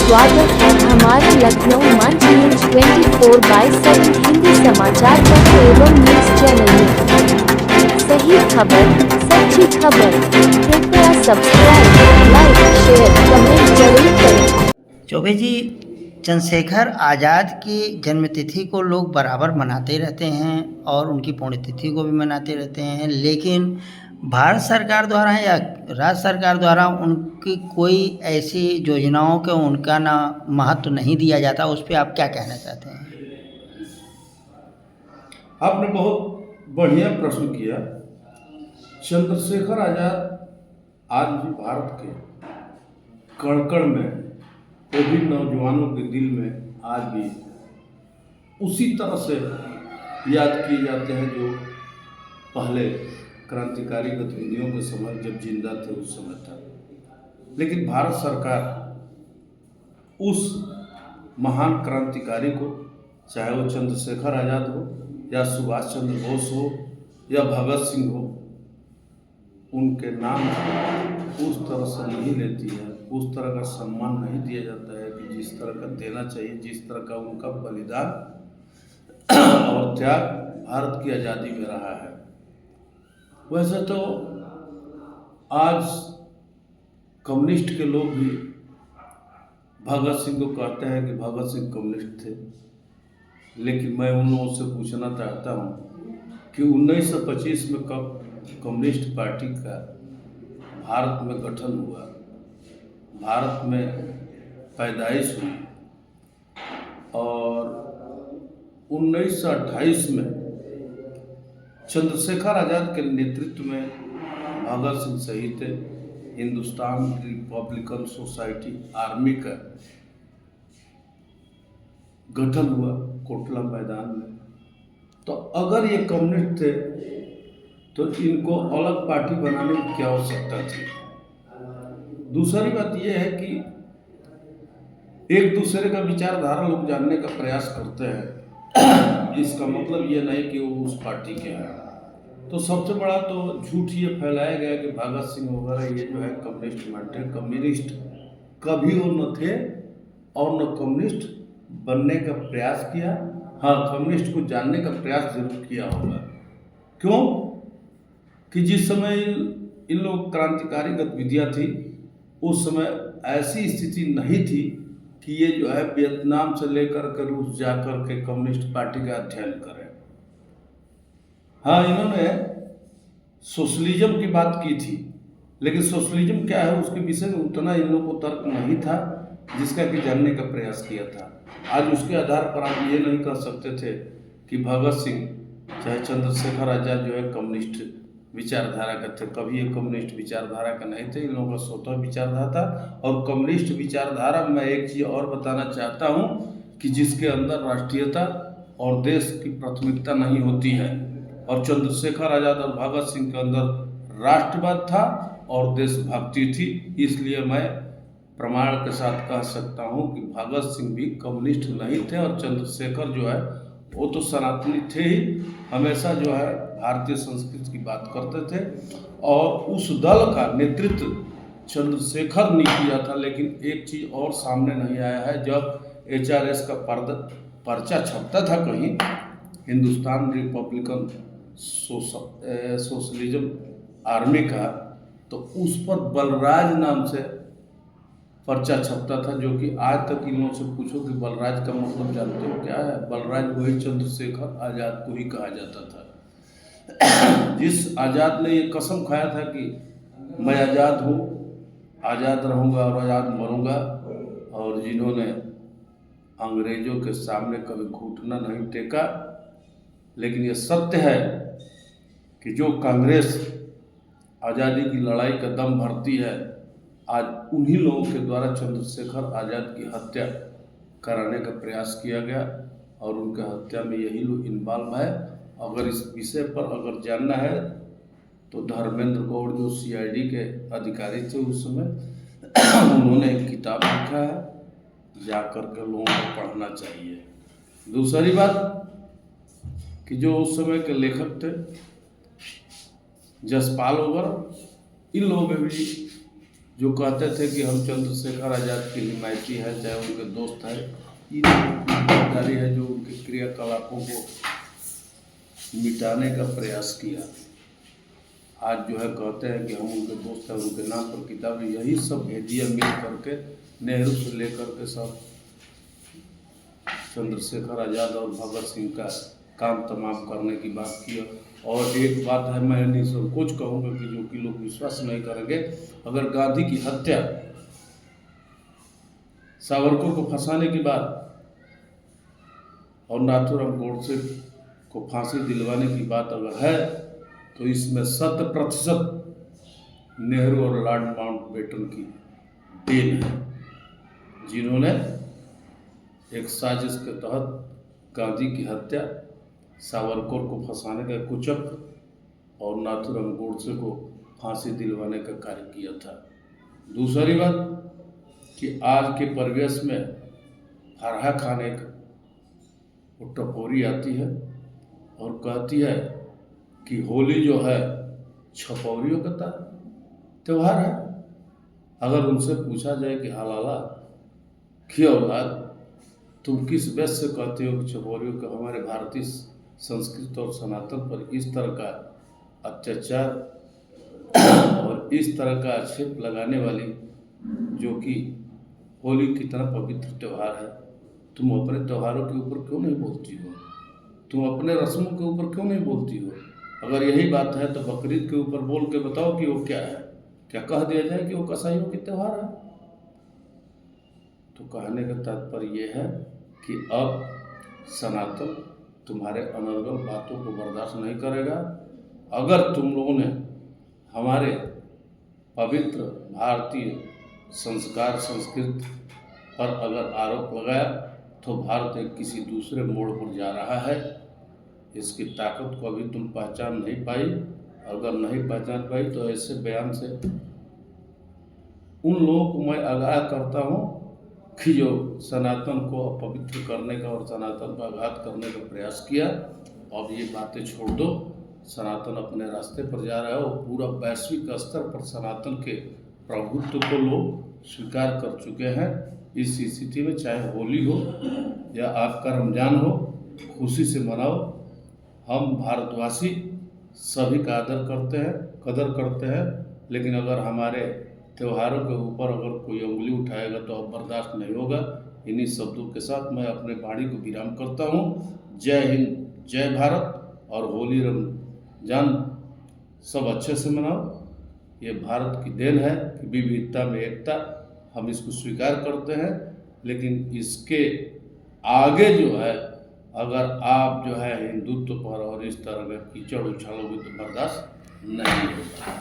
स्वागत है हमारे लखनऊ मंच न्यूज 24/7 हिंदी समाचार पत्र एवं न्यूज चैनल में। सही खबर, सच्ची खबर। कृपया सब्सक्राइब, लाइक, शेयर, कमेंट जरूर करें। चौबे जी, चंद्रशेखर आज़ाद की जन्मतिथि को लोग बराबर मनाते रहते हैं और उनकी पुण्यतिथि को भी मनाते रहते हैं, लेकिन भारत सरकार द्वारा या राज्य सरकार द्वारा उनकी कोई ऐसी योजनाओं के उनका ना महत्व नहीं दिया जाता। उस पर आप क्या कहना चाहते हैं? आपने बहुत बढ़िया प्रश्न किया। चंद्रशेखर आज़ाद आज भी भारत के कण कण में, वो भी नौजवानों के दिल में आज भी उसी तरह से याद किए जाते हैं जो पहले क्रांतिकारी गतिविधियों के समय जब जिंदा थे उस समय था। लेकिन भारत सरकार उस महान क्रांतिकारी को, चाहे वो चंद्रशेखर आज़ाद हो या सुभाष चंद्र बोस हो या भगत सिंह हो, उनके नाम उस तरह से नहीं लेती है, उस तरह का सम्मान नहीं दिया जाता है कि जिस तरह का देना चाहिए, जिस तरह का उनका बलिदान और त्याग भारत की आज़ादी में रहा है। वैसे तो आज कम्युनिस्ट के लोग भी भगत सिंह को कहते हैं कि भगत सिंह कम्युनिस्ट थे, लेकिन मैं उन लोगों से पूछना चाहता हूँ कि 1925 में कब कम्युनिस्ट पार्टी का भारत में गठन हुआ, भारत में पैदाइश हुई, और 1928 में चंद्रशेखर आज़ाद के नेतृत्व में भगत सिंह शहीद थे। हिंदुस्तान रिपब्लिकन सोसाइटी आर्मी का गठन हुआ कोटला मैदान में। तो अगर ये कम्युनिस्ट थे तो इनको अलग पार्टी बनाने की क्या आवश्यकता थी? दूसरी बात यह है कि एक दूसरे का विचारधारा लोग जानने का प्रयास करते हैं, इसका मतलब ये नहीं कि वो उस पार्टी के हैं। तो सबसे बड़ा तो झूठ ये फैलाया गया कि भगत सिंह वगैरह ये जो है कम्युनिस्ट मानते हैं। कम्युनिस्ट कभी वो न थे और न कम्युनिस्ट बनने का प्रयास किया। हाँ, कम्युनिस्ट को जानने का प्रयास जरूर किया होगा। क्यों कि जिस समय इन लोग क्रांतिकारी गतिविधियाँ थी, उस समय ऐसी स्थिति नहीं थी कि ये जो है वियतनाम से लेकर के रूस जाकर के कम्युनिस्ट पार्टी का अध्ययन करें। हाँ, इन्होंने सोशलिज्म की बात की थी, लेकिन सोशलिज्म क्या है उसके विषय में उतना इन लोगों को तर्क नहीं था जिसका कि जानने का प्रयास किया था। आज उसके आधार पर आप ये नहीं कह सकते थे कि भगत सिंह चाहे चंद्रशेखर आज़ाद जो है कम्युनिस्ट विचारधारा का थे। कभी ये कम्युनिस्ट विचारधारा का नहीं थे, इन लोगों का स्वतः विचारधारा था। और कम्युनिस्ट विचारधारा में एक चीज़ और बताना चाहता हूँ कि जिसके अंदर राष्ट्रीयता और देश की प्राथमिकता नहीं होती है, और चंद्रशेखर आज़ाद और भगत सिंह के अंदर राष्ट्रवाद था और देशभक्ति थी। इसलिए मैं प्रमाण के साथ कह सकता हूँ कि भगत सिंह भी कम्युनिस्ट नहीं थे और चंद्रशेखर जो है वो तो सनातनी थे ही, हमेशा जो है भारतीय संस्कृति की बात करते थे। और उस दल का नेतृत्व चंद्रशेखर ने किया था। लेकिन एक चीज़ और सामने नहीं आया है, जब HRS का पर्चा छपता था कहीं, हिंदुस्तान रिपब्लिकन सोशलिज्म आर्मी का, तो उस पर बलराज नाम से पर्चा छपता था, जो कि आज तक इन लोगों से पूछो कि बलराज का मतलब जानते हो क्या है? बलराज वही चंद्रशेखर आज़ाद को ही कहा जाता था, जिस आज़ाद ने ये कसम खाया था कि मैं आज़ाद हूँ, आज़ाद रहूँगा और आज़ाद मरूँगा, और जिन्होंने अंग्रेज़ों के सामने कभी घुटना नहीं टेका। लेकिन ये सत्य है कि जो कांग्रेस आज़ादी की लड़ाई का दम भरती है, आज उन्हीं लोगों के द्वारा चंद्रशेखर आज़ाद की हत्या कराने का प्रयास किया गया, और उनके हत्या में यही लोग इन्वॉल्व है। अगर इस विषय पर अगर जानना है तो धर्मेंद्र गौड़ जो CID के अधिकारी थे उस समय, उन्होंने एक किताब लिखा है, जाकर के लोगों को पढ़ना चाहिए। दूसरी बात कि जो उस समय के लेखक थे जसपाल वगैरह, इन लोगों में भी जो कहते थे कि हम चंद्रशेखर आज़ाद के हिमायती हैं, चाहे उनके दोस्त हैं, ये जानकारी है जो उनके क्रियाकलापों को मिटाने का प्रयास किया। आज जो है कहते हैं कि हम उनके दोस्त हैं, उनके नाम पर किताबें, यही सब भेदिया मिल करके नेहरू से लेकर के सब चंद्रशेखर आज़ाद और भगत सिंह का काम तमाम करने की बात की। और एक बात है, मैं निसंकोच कहूँगा कि जो कि लोग विश्वास नहीं करेंगे, अगर गांधी की हत्या सावरकर को फंसाने की बात और नाथूराम गोडसे को फांसी दिलवाने की बात अगर है, तो इसमें 100% नेहरू और लॉर्ड माउंटबेटन की देन है, जिन्होंने एक साजिश के तहत गांधी की हत्या, सावरकर को फंसाने का कुचक और नाथूराम गोडसे को फांसी दिलवाने का कार्य किया था। दूसरी बात कि आज के परिवेश में फरहा खान एक टपोरी आती है और कहती है कि होली जो है छपौरियों का त्यौहार है। अगर उनसे पूछा जाए कि हालाला क्यों औलाद, तुम किस बेस से कहते हो कि छपौरियों का, हमारे भारतीय संस्कृति और सनातन पर इस तरह का अत्याचार और इस तरह का आक्षेप लगाने वाली, जो कि होली की तरह पवित्र त्यौहार है, तुम अपने त्योहारों के ऊपर क्यों नहीं बोलती हो? तुम अपने रस्मों के ऊपर क्यों नहीं बोलती हो? अगर यही बात है तो बकरीद के ऊपर बोल के बताओ कि वो क्या है। क्या कह दिया जाए कि वो कसाईयों की त्यौहार है? तो कहने का तात्पर्य ये है कि अब सनातन तुम्हारे अनर्गल बातों को बर्दाश्त नहीं करेगा। अगर तुम लोगों ने हमारे पवित्र भारतीय संस्कार संस्कृति पर अगर आरोप लगाया, तो भारत एक किसी दूसरे मोड़ पर जा रहा है। इसकी ताकत को अभी तुम पहचान नहीं पाई। अगर नहीं पहचान पाई तो ऐसे बयान से उन लोगों को मैं आगाह करता हूँ कि जो सनातन को अपवित्र करने का और सनातन पर आघात करने का प्रयास किया, अब ये बातें छोड़ दो। सनातन अपने रास्ते पर जा रहा है और पूरा वैश्विक स्तर पर सनातन के प्रभुत्व को लोग स्वीकार कर चुके हैं। इस स्थिति में चाहे होली हो या आपका रमजान हो, खुशी से मनाओ। हम भारतवासी सभी का आदर करते हैं, कदर करते हैं, लेकिन अगर हमारे त्योहारों के ऊपर अगर कोई उंगली उठाएगा तो अब बर्दाश्त नहीं होगा। इन्हीं शब्दों के साथ मैं अपने वाणी को विराम करता हूँ। जय हिंद, जय भारत। और होली रमजान सब अच्छे से मनाओ। ये भारत की देन है कि विविधता में एकता, हम इसको स्वीकार करते हैं, लेकिन इसके आगे जो है अगर आप जो है हिंदुत्व पर और इस तरह का कीचड़ उछालोगे तो बर्दाश्त नहीं होगा।